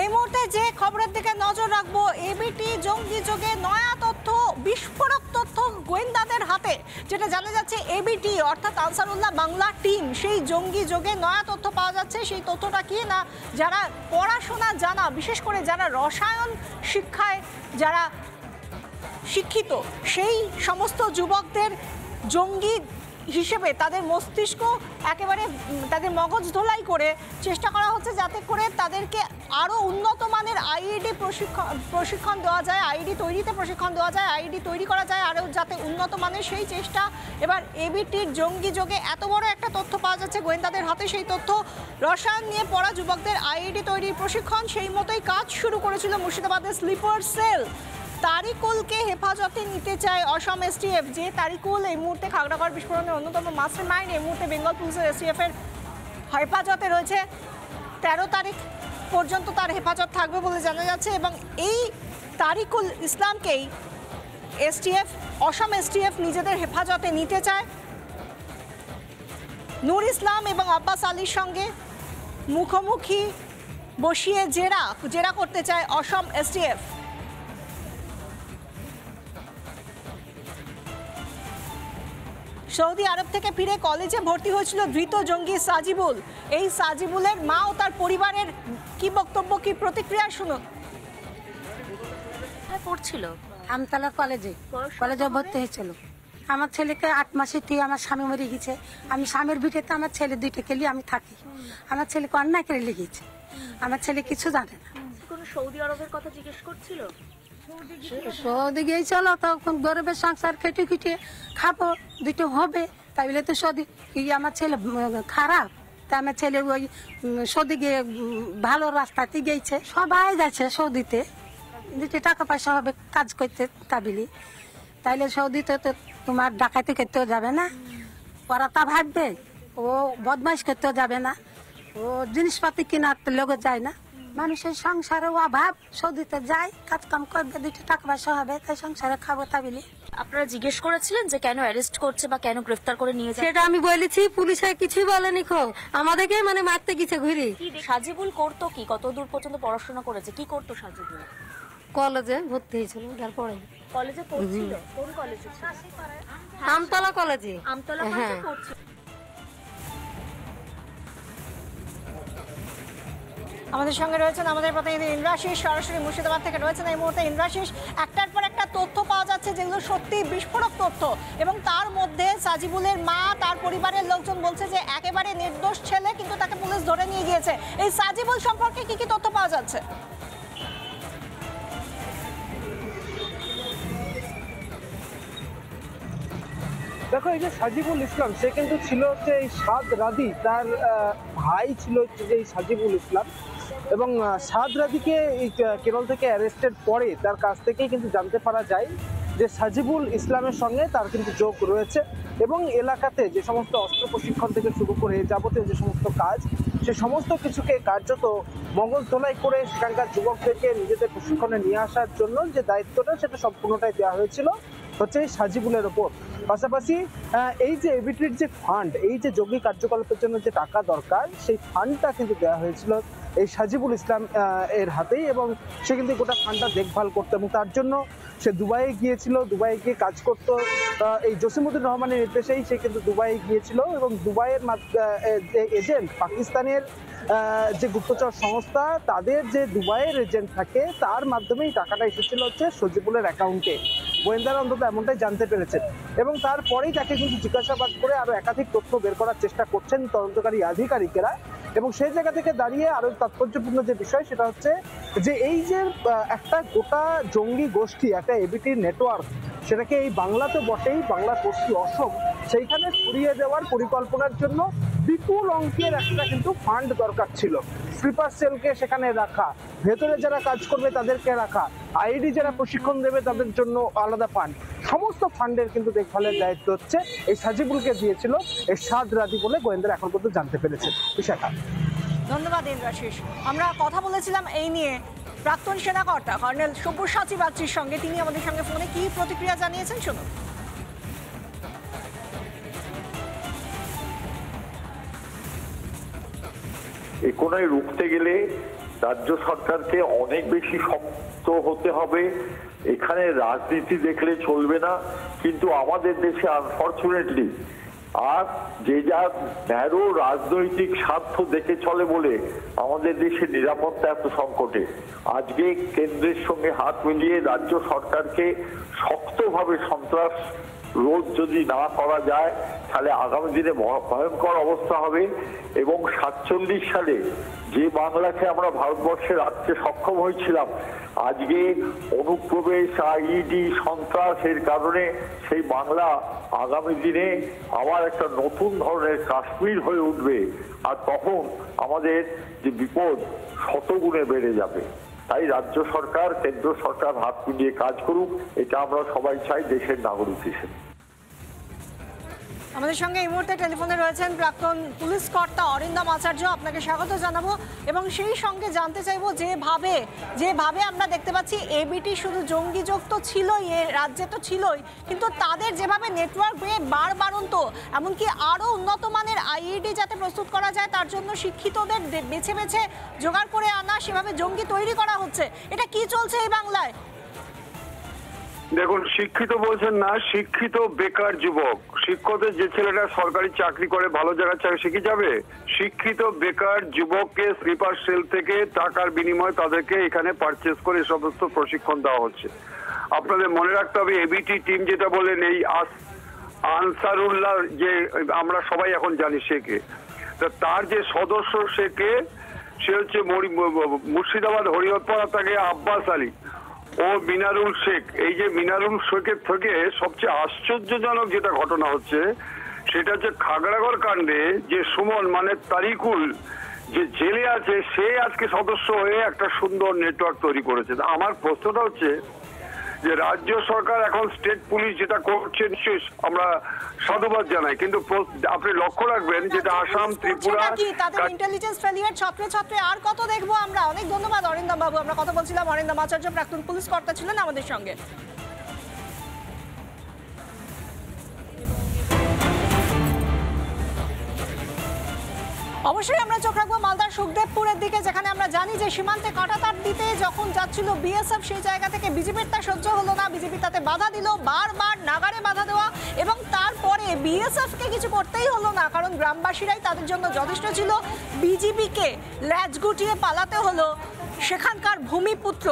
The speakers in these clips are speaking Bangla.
এই মুহূর্তে যে খবরের দিকে নজর রাখবো, এবিটি জঙ্গি যোগে নয়া তথ্য, বিস্ফোরক তথ্য গোয়েন্দাদের হাতে। যেটা জানা যাচ্ছে এবিটি অর্থাৎ আনসারুল্লাহ বাংলা টিম, সেই জঙ্গি যোগে নয়া তথ্য পাওয়া যাচ্ছে। সেই তথ্যটা কি না, যারা পড়াশোনা জানা, বিশেষ করে যারা রসায়ন শিক্ষায় যারা শিক্ষিত, সেই সমস্ত যুবকদের জঙ্গি হিসেবে তাদের মস্তিষ্ক একেবারে তাদের মগজ ধোলাই করে চেষ্টা করা হচ্ছে যাতে করে তাদেরকে আরও উন্নত মানের আইইডি প্রশিক্ষণ দেওয়া যায়, আইডি তৈরিতে প্রশিক্ষণ দেওয়া যায়, আইডি তৈরি করা যায় আরও যাতে উন্নত মানের, সেই চেষ্টা। এবার এবিটির জঙ্গি যোগে এত বড় একটা তথ্য পাওয়া যাচ্ছে গোয়েন্দাদের হাতে। সেই তথ্য, রসায়ন নিয়ে পড়া যুবকদের আইইডি তৈরির প্রশিক্ষণ, সেই মতোই কাজ শুরু করেছিল মুর্শিদাবাদের স্লিপার সেল। তারিকুলকে হেফাজতে নিতে চায় অসম এসটিএফ। যে তারিকুল এই মুহূর্তে খাগড়াগড় বিস্ফোরণের অন্যতম মাস্টার মাইন্ড, এই মুহূর্তে বেঙ্গল পুলিশের এসটিএফের হেফাজতে রয়েছে। 13 তারিখ পর্যন্ত তার হেফাজত থাকবে বলে জানা যাচ্ছে। এবং এই তারিকুল ইসলামকেই এসটিএফ, অসম এসটিএফ নিজেদের হেফাজতে নিতে চায়। নূর ইসলাম এবং আব্বাস আলীর সঙ্গে মুখোমুখি বসিয়ে জেরা করতে চায় অসম এসটিএফ। সৌদি আরব থেকে ফিরে কলেজে ভর্তি হয়েছিল ধৃত জঙ্গি সাজিবুল। এই সাজিবুলের মা ও তার পরিবারের কি বক্তব্য, কি প্রতিক্রিয়া শুনুন। পড়ছিল আমতলা কলেজে ভর্তি হয়েছিল। আমার ছেলেকে 8 মাসে তুই, আমার স্বামী মরে গেছে, আমি স্বামীর ভিটেতে আমার ছেলে 2টা নিয়ে আমি থাকি। আমার ছেলেকে অন্যায় করে লেগেছে, আমার ছেলে কিছু জানে না। কোনো সৌদি আরবের কথা জিজ্ঞেস করছিল? সৌদি গিয়েছিল, তখন গরিবের সংসার খেটে খুঁটে খাবো, 2টো হবে, তাই বলে তো সৌদি আমার ছেলে খারাপ। তা আমার ছেলে ওই সৌদি গিয়ে ভালো রাস্তাতে গিয়েছে, সবাই যাচ্ছে সৌদিতে, 2টো টাকা পয়সা হবে কাজ করতে, তাবিলি। তাইলে সৌদিতে তো তোমার ডাকাতি করতেও যাবে না, ওরা তা ভাববে। ও বদমাইশ করতেও যাবে না, ও জিনিসপাতি কেনার লোকে যায় না। মানুষের সংসারে অভাব, সৌদিতে যায়, কাজ কাম করবে, 2টো টাকা পয়সা হবে, তাই সংসারে খাবো, তাবিলি। আপনারা জিজ্ঞেস করেছিলেন যে কেন অ্যারেস্ট করছে বা কেন গ্রেফতার করে নিয়ে যাচ্ছে? সেটা আমি বলেছি, পুলিশে কিছুই বলেনি, আমাদেরকে মানে মারতে গেছে ঘুরে। সাজিবুল করতো কি? কত দূর পর্যন্ত পড়াশোনা করেছে? কি করতো সাজিবুল? কলেজে ভর্তি হয়েছিল, তারপরে কলেজে পড়ছিল। কোন কলেজে? আমতলা কলেজে। আমতলা কলেজে পড়ছিল। আমাদের সঙ্গে রয়েছেন আমাদের প্রতিনিধি ইন্দ্রাশিস, সরাসরি মুর্শিদাবাদ থেকে রয়েছেন এই মুহূর্তে। ইন্দ্রাশিস, একটার পর একটা তথ্য পাওয়া যাচ্ছে যেগুলো সত্যি বিস্ফোরক তথ্য, এবং তার মধ্যে সাজিবুলের মা, তার পরিবারের লোকজন বলছে যে একেবারে নির্দোষ ছেলে, কিন্তু তাকে পুলিশ ধরে নিয়ে গিয়েছে। এই সাজিবুল সম্পর্কে কি কি তথ্য পাওয়া যাচ্ছে? দেখো, এই যে সাজিবুল ইসলাম, সে কিন্তু ছিল হচ্ছে এই সাদ রাদি, তার ভাই ছিল হচ্ছে যে এই সাজিবুল ইসলাম। এবং সাদ রাদিকে এই কেরল থেকে অ্যারেস্টের পরে তার কাছ থেকেই কিন্তু জানতে পারা যায় যে সাজিবুল ইসলামের সঙ্গে তার কিন্তু যোগ রয়েছে, এবং এলাকাতে যে সমস্ত অস্ত্র প্রশিক্ষণ থেকে শুরু করে যাবতীয় যে সমস্ত কাজ, সে সমস্ত কিছুকে কার্যত মগজ ধোলাই করে সেখানকার যুবকদেরকে নিজেদের প্রশিক্ষণে নিয়ে আসার জন্য যে দায়িত্বটা, সেটা সম্পূর্ণটাই দেওয়া হয়েছিল হচ্ছে সাজিবুলের ওপর। পাশাপাশি এই যে এবিটির যে ফান্ড, এই যে জঙ্গি কার্যকলাপের জন্য যে টাকা দরকার, সেই ফান্ডটা কিন্তু দেওয়া হয়েছিল এই সাজিবুল ইসলাম এর হাতেই, এবং সে কিন্তু গোটা ফান্ডটা দেখভাল করতো। এবং তার জন্য সে দুবাইয়ে গিয়েছিল, দুবাইয়ে গিয়ে কাজ করতো। এই জসিমুদ্দিন রহমানের নির্দেশেই সে কিন্তু দুবাইয়ে গিয়েছিল, এবং দুবাইয়ের যে এজেন্ট, পাকিস্তানের যে গুপ্তচর সংস্থা, তাদের যে দুবাইয়ের এজেন্ট থাকে, তার মাধ্যমেই টাকাটা এসেছিল হচ্ছে সজিবুলের অ্যাকাউন্টে। গোয়েন্দারা অন্তত এমনটাই জানতে পেরেছেন, এবং তারপরেই তাকে কিন্তু জিজ্ঞাসাবাদ করে আরও একাধিক তথ্য বের করার চেষ্টা করছেন তদন্তকারী আধিকারিকেরা। এবং সেই জায়গা থেকে দাঁড়িয়ে আরও তাৎপর্যপূর্ণ যে বিষয়, সেটা হচ্ছে যে এই যে একটা গোটা জঙ্গি গোষ্ঠী, একটা এবিটির নেটওয়ার্ক, সেটাকে এই বাংলা তো বটেই, বাংলার পশ্চিম অসম, সেইখানে ছড়িয়ে দেওয়ার পরিকল্পনার জন্য বিপুল অঙ্কের একটা কিন্তু ফান্ড দরকার ছিল। স্লিপার সেলকে সেখানে রাখা, ভেতরে যারা কাজ করবে তাদেরকে রাখা, আইডি যারা প্রশিক্ষণ দেবে তাদের জন্য আলাদা ফান্ড, সমস্ত ফান্ডের কিন্তু দেখভালের দায়িত্ব হচ্ছে এই সাজিবুলকে দিয়েছিল এই সাদ রাদি বলে গোয়েন্দারা এখন পর্যন্ত জানতে পেরেছে। বিশাখা, ধন্যবাদ ইন্দ্রাশিস। আমরা কথা বলেছিলাম এই নিয়ে প্রাক্তন সেনাকর্তা কর্নেল সব্যসাচী বাগচির সঙ্গে, তিনি আমাদের সঙ্গে ফোনে কি প্রতিক্রিয়া জানিয়েছেন শুনুন। এই কোনায় রুখতে গেলে রাজ্য সরকারকে অনেক বেশি শক্ত হতে হবে। এখানে রাজনীতি দেখলে চলবে না, কিন্তু আমাদের দেশে আনফরচুনেটলি আর যে যার ন্যারো রাজনৈতিক স্বার্থ দেখে চলে বলে আমাদের দেশের নিরাপত্তা এত সংকটে। আজকে কেন্দ্রের সঙ্গে হাত মিলিয়ে রাজ্য সরকারকে শক্তভাবে সন্ত্রাস রোধ যদি না করা যায় তাহলে আগামী দিনে ভয়ঙ্কর অবস্থা হবে। এবং 47 সালে যে বাংলাকে আমরা ভারতবর্ষে রাখতে সক্ষম হয়েছিলাম, আজকে অনুপ্রবেশ আইইডি সন্ত্রাসের কারণে সেই বাংলা আগামী দিনে আবার একটা নতুন ধরনের কাশ্মীর হয়ে উঠবে, আর তখন আমাদের যে বিপদ শতগুণে বেড়ে যাবে। তাই রাজ্য সরকার কেন্দ্র সরকার হাত মিলিয়ে কাজ করুক, এটা আমরা সবাই চাই দেশের নাগরিক হিসেবে। আমাদের সঙ্গে এই মুহূর্তে টেলিফোনে রয়েছেন প্রাক্তন পুলিশ কর্তা অরিন্দম আচার্য, আপনাকে স্বাগত জানাবো। এবং সেই সঙ্গে জানতে চাইবো যেভাবে আমরা দেখতে পাচ্ছি এবিটি শুধু জঙ্গি যোগ তো ছিলই, এ রাজ্যে তো ছিলই, কিন্তু তাদের যেভাবে নেটওয়ার্ক বাড়ন্ত, এমনকি আরও উন্নত মানের আইইডি যাতে প্রস্তুত করা যায় তার জন্য শিক্ষিতদের বেছে বেছে জোগাড় করে আনা, সেভাবে জঙ্গি তৈরি করা হচ্ছে। এটা কি চলছে এই বাংলায়? দেখুন, শিক্ষিত বলছেন না, শিক্ষিত বেকার যুবক। শিক্ষকদের যে ছেলেটা সরকারি চাকরি করে ভালো জায়গায় চাকরি শিখে যাবে, শিক্ষিত বেকার যুবককে স্লিপার সেল থেকে টাকার বিনিময়ে তাদেরকে এখানে পারচেজ করে এই সমস্ত প্রশিক্ষণ দেওয়া হচ্ছে। আপনাদের মনে রাখতে হবে এবিটি টিম যেটা বলেন, এই আনসারুল্লাহ যে আমরা সবাই এখন জানি শেখে, তার যে সদস্য শেখে সে হচ্ছে মুর্শিদাবাদ হরিহরপাড়া থেকে আব্বাস আলী ও মিনারুল শেখ। এই যে মিনারুল শেখের থেকে সবচেয়ে আশ্চর্যজনক যেটা ঘটনা হচ্ছে সেটা হচ্ছে খাগড়াগড় কাণ্ডে যে সুমন মানে তারিকুল যে জেলে আছে, সে আজকে সদস্য হয়ে একটা সুন্দর নেটওয়ার্ক তৈরি করেছে। আমার প্রশ্নটা হচ্ছে যে রাজ্য সরকার এখন স্টেট পুলিশ যেটা করছে আমরা সাধুবাদ জানাই, কিন্তু আপনি লক্ষ্য রাখবেন যেটা আসাম, ত্রিপুরা, ইন্টেলিজেন্স ফেলিয়ার ছাত্রছাত্রী আর কত দেখবো আমরা। অনেক ধন্যবাদ অরিন্দম বাবু। আমরা কথা বলছিলাম, অরিন্দম আচার্য প্রাক্তন পুলিশ কর্তা ছিলেন আমাদের সঙ্গে। অবশ্যই আমরা চোখ রাখবো মালদার সুখদেবপুরের দিকে, যেখানে আমরা জানি যে সীমান্তে কাঁটাতার দিতে যখন যাচ্ছিল বিএসএফ, সেই জায়গা থেকে বিজেপির তা সহ্য হলো না, বিজেপি তাতে বাধা দিল, বারবার নাগারে বাধা দেওয়া, এবং তারপরে বিএসএফকে কিছু করতেই হলো না, কারণ গ্রামবাসীরাই তাদের জন্য যথেষ্ট ছিল। বিজেপিকে ল্যাজ গুটিয়ে পালাতে হলো সেখানকার ভূমিপুত্র,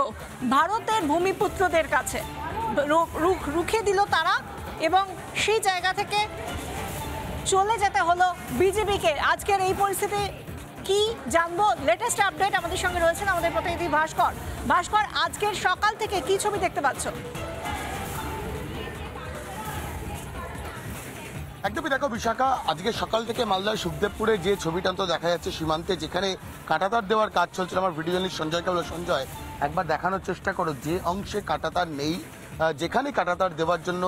ভারতের ভূমিপুত্রদের কাছে, রুখে দিল তারা, এবং সেই জায়গা থেকে চলে যেতে হলো বিজেপিকে। আজকের এই পরিস্থিতি কি জানবো, লেটেস্ট আপডেট আমাদের সঙ্গে রয়েছেন আমাদের প্রতিনিধি ভাস্কর। আজকের সকাল থেকে কি ছবি দেখতে পাচ্ছ? একদমই দেখো বিশাখা, আজকে সকাল থেকে মালদার সুখদেবপুরে যে ছবিটা তো দেখা যাচ্ছে সীমান্তে যেখানে কাঁটাতার দেওয়ার কাজ চলছিল। আমার ভিডিও জার্নালিস্ট সঞ্জয়কে বলো, সঞ্জয় একবার দেখানোর চেষ্টা করো যে অংশে কাঁটাতার নেই, যেখানে কাঁটাতার দেওয়ার জন্য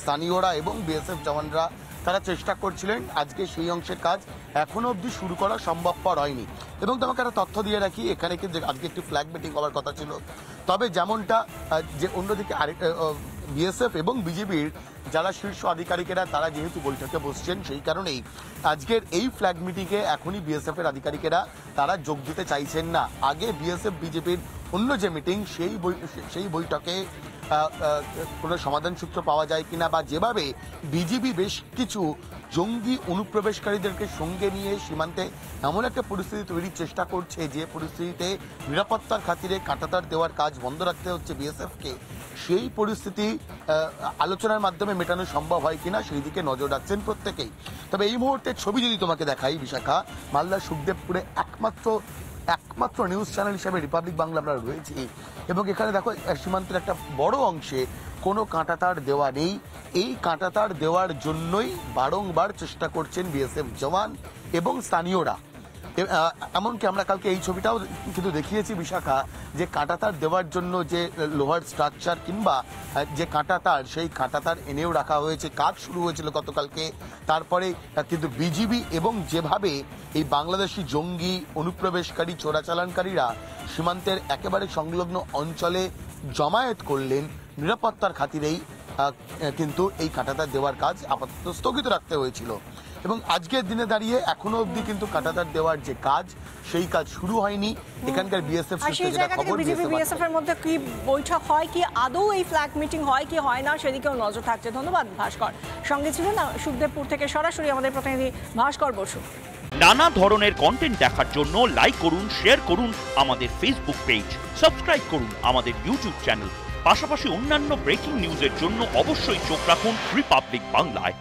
স্থানীয়রা এবং বিএসএফ জওয়ানরা তারা চেষ্টা করছিলেন, আজকে সেই অংশের কাজ এখনো অবধি শুরু করা সম্ভবপর হয়নি। এবং তোমাকে একটা তথ্য দিয়ে রাখি, এখানে কিন্তু আজকে একটি ফ্ল্যাগ মিটিং হওয়ার কথা ছিল, তবে যেমনটা যে অন্যদিকে বিএসএফ এবং বিজেপির যারা শীর্ষ আধিকারিকেরা তারা যেহেতু বৈঠকে বসছেন, সেই কারণেই আজকের এই ফ্ল্যাগ মিটিংয়ে এখনই বিএসএফ এর আধিকারিকেরা তারা যোগ দিতে চাইছেন না। আগে বিএসএফ বিজেপির অন্য যে মিটিং সেই বৈঠকে কোনো সমাধান সূত্র পাওয়া যায় কিনা, বা যেভাবে বিজেপি বেশ কিছু জঙ্গি অনুপ্রবেশকারীদেরকে সঙ্গে নিয়ে সীমান্তে এমন একটা পরিস্থিতি তৈরির চেষ্টা করছে যে পরিস্থিতিতে নিরাপত্তার খাতিরে কাঁটাতার দেওয়ার কাজ বন্ধ রাখতে হচ্ছে বিএসএফকে, সেই পরিস্থিতি আলোচনার মাধ্যমে মেটানো সম্ভব হয় কিনা সেই দিকে নজর রাখছেন প্রত্যেকেই। তবে এই মুহূর্তে ছবি যদি তোমাকে দেখাই বিশাখা, মালদার সুখদেবপুরে একমাত্র নিউজ চ্যানেল হিসেবে রিপাবলিক বাংলা আমরা রয়েছি, এবং এখানে দেখো সীমান্তের একটা বড় অংশে কোনো কাঁটাতার দেওয়া নেই। এই কাঁটাতার দেওয়ার জন্যই বারংবার চেষ্টা করছেন বিএসএফ জওয়ান এবং স্থানীয়রা। এমনকি আমরা কালকে এই ছবিটাও কিন্তু দেখিয়েছি বিশাখা, যে কাঁটাতার দেওয়ার জন্য যে লোহার স্ট্রাকচার কিংবা যে কাঁটাতার, সেই কাঁটাতার এনেও রাখা হয়েছে। কাজ শুরু হয়েছিল গতকালকে, তারপরে কিন্তু বিজিবি এবং যেভাবে এই বাংলাদেশি জঙ্গি অনুপ্রবেশকারী চোরাচালানকারীরা সীমান্তের একেবারে সংলগ্ন অঞ্চলে জমায়েত করলেন, নিরাপত্তার খাতিরেই কিন্তু এই কাঁটাতার দেওয়ার কাজ আপাতত স্থগিত রাখতে হয়েছিল। এবং আজকের দিনে দাঁড়িয়ে এখনো অবধি কিন্তু কাঁটাতার দেওয়ার যে কাজ সেই কাজ শুরু হয়নি। এখানকার বিএসএফ আর সেই জায়গা থেকে বিজেপি বিএসএফ এর মধ্যে কি বৈঠক হয়, কি আদৌ এই ফ্ল্যাগ মিটিং হয় কি হয় না, সেদিকেও নজর থাকছে। ধন্যবাদ ভাস্কর। সঙ্গে ছিলেন সুখদেবপুর থেকে সরাসরি আমাদের প্রতিনিধি ভাস্কর বসু। নানা ধরনের কন্টেন্ট দেখার জন্য লাইক করুন, শেয়ার করুন আমাদের ফেসবুক পেজ, সাবস্ক্রাইব করুন আমাদের ইউটিউব চ্যানেল। পাশাপাশি অন্যান্য ব্রেকিং নিউজের জন্য অবশ্যই চোখ রাখুন রিপাবলিক বাংলায়।